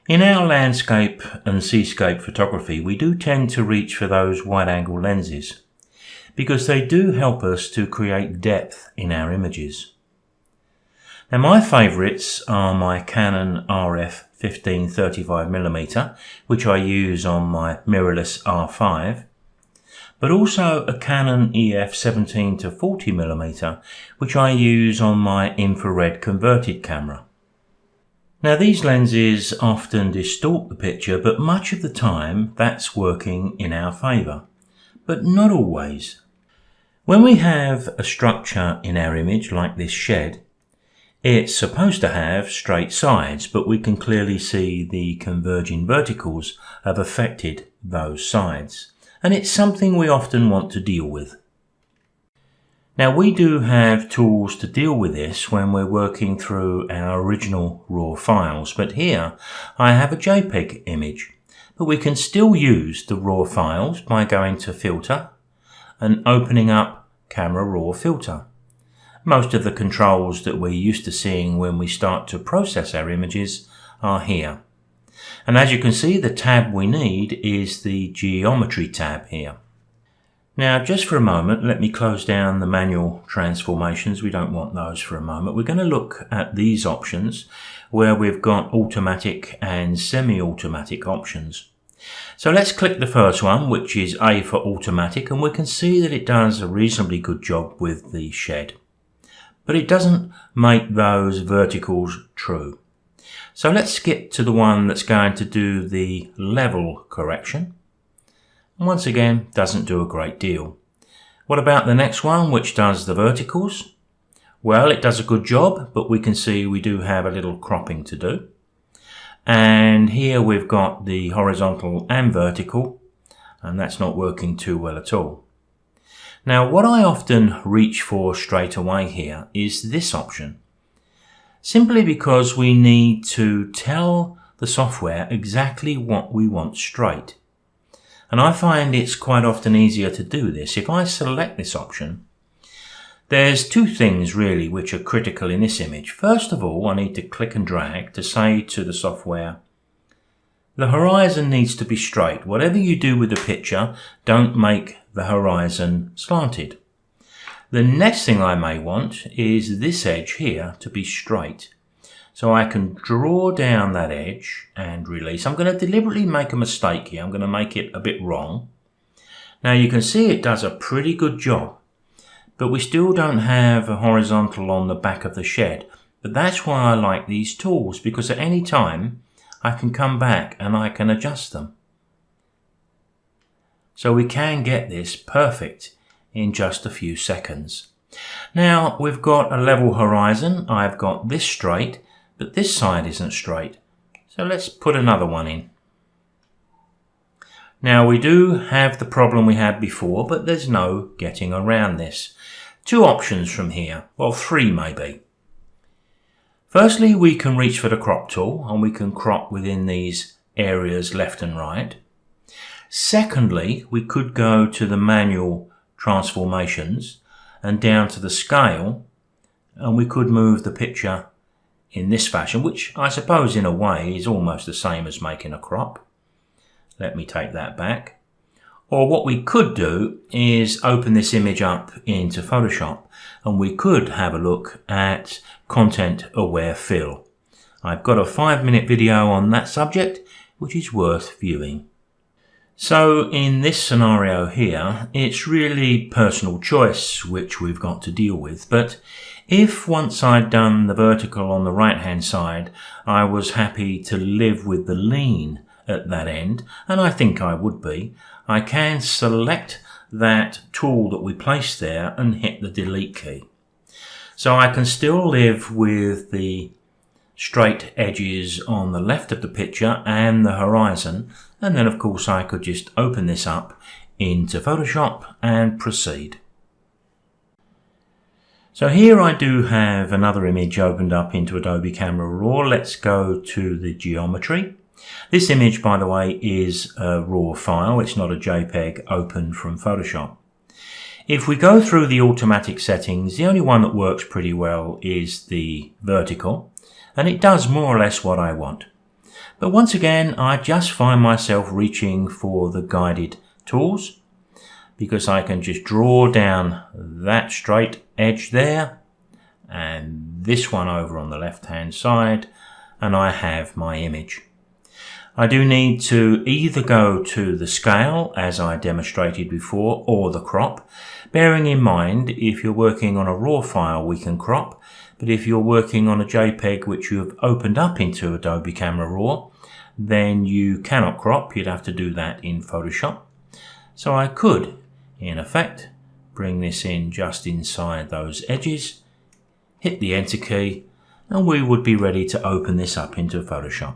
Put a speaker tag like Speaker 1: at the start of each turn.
Speaker 1: In our landscape and seascape photography, we do tend to reach for those wide-angle lenses because they do help us to create depth in our images. Now my favourites are my Canon RF 15-35mm, which I use on my mirrorless R5, but also a Canon EF 17-40mm, which I use on my infrared converted camera. Now these lenses often distort the picture, but much of the time that's working in our favour, but not always. When we have a structure in our image like this shed, it's supposed to have straight sides, but we can clearly see the converging verticals have affected those sides, and it's something we often want to deal with. Now we do have tools to deal with this when we're working through our original RAW files, but here I have a JPEG image, but we can still use the RAW files by going to Filter and opening up Camera Raw Filter. Most of the controls that we're used to seeing when we start to process our images are here. And as you can see, the tab we need is the Geometry tab here. Now just for a moment, let me close down the manual transformations. We don't want those for a moment. We're going to look at these options where we've got automatic and semi-automatic options. So let's click the first one, which is A for automatic, and we can see that it does a reasonably good job with the shed. But it doesn't make those verticals true. So let's skip to the one that's going to do the level correction. And once again, doesn't do a great deal. What about the next one, which does the verticals? Well, it does a good job, but we can see we do have a little cropping to do. And here we've got the horizontal and vertical, and that's not working too well at all. Now what I often reach for straight away here is this option, simply because we need to tell the software exactly what we want straight. And I find it's quite often easier to do this. If I select this option, there's two things really which are critical in this image. First of all, I need to click and drag to say to the software, the horizon needs to be straight. Whatever you do with the picture, don't make the horizon slanted. The next thing I may want is this edge here to be straight. So I can draw down that edge and release. I'm going to deliberately make a mistake here. I'm going to make it a bit wrong. Now you can see it does a pretty good job, but we still don't have a horizontal on the back of the shed. But that's why I like these tools, because at any time I can come back and I can adjust them. So we can get this perfect in just a few seconds. Now we've got a level horizon. I've got this straight, but this side isn't straight. So let's put another one in. Now we do have the problem we had before, but there's no getting around this. Two options from here, well, three maybe. Firstly, we can reach for the crop tool and we can crop within these areas left and right. Secondly, we could go to the manual transformations and down to the scale, and we could move the picture in this fashion, which I suppose in a way is almost the same as making a crop. Let me take that back. Or what we could do is open this image up into Photoshop and we could have a look at content aware fill. I've got a 5-minute video on that subject, which is worth viewing. So in this scenario here, it's really personal choice which we've got to deal with. But if once I'd done the vertical on the right hand side, I was happy to live with the lean at that end, and I think I would be, I can select that tool that we placed there and hit the delete key. So I can still live with the straight edges on the left of the picture and the horizon, and then of course I could just open this up into Photoshop and proceed. So here I do have another image opened up into Adobe Camera Raw. Let's go to the geometry. This image, by the way, is a RAW file. It's not a JPEG opened from Photoshop. If we go through the automatic settings, the only one that works pretty well is the vertical, and it does more or less what I want. But once again, I just find myself reaching for the guided tools because I can just draw down that straight edge there and this one over on the left hand side, and I have my image. I do need to either go to the scale, as I demonstrated before, or the crop. Bearing in mind, if you're working on a raw file, we can crop, but if you're working on a JPEG which you've opened up into Adobe Camera Raw, then you cannot crop. You'd have to do that in Photoshop. So I could, in effect, bring this in just inside those edges, hit the Enter key, and we would be ready to open this up into Photoshop.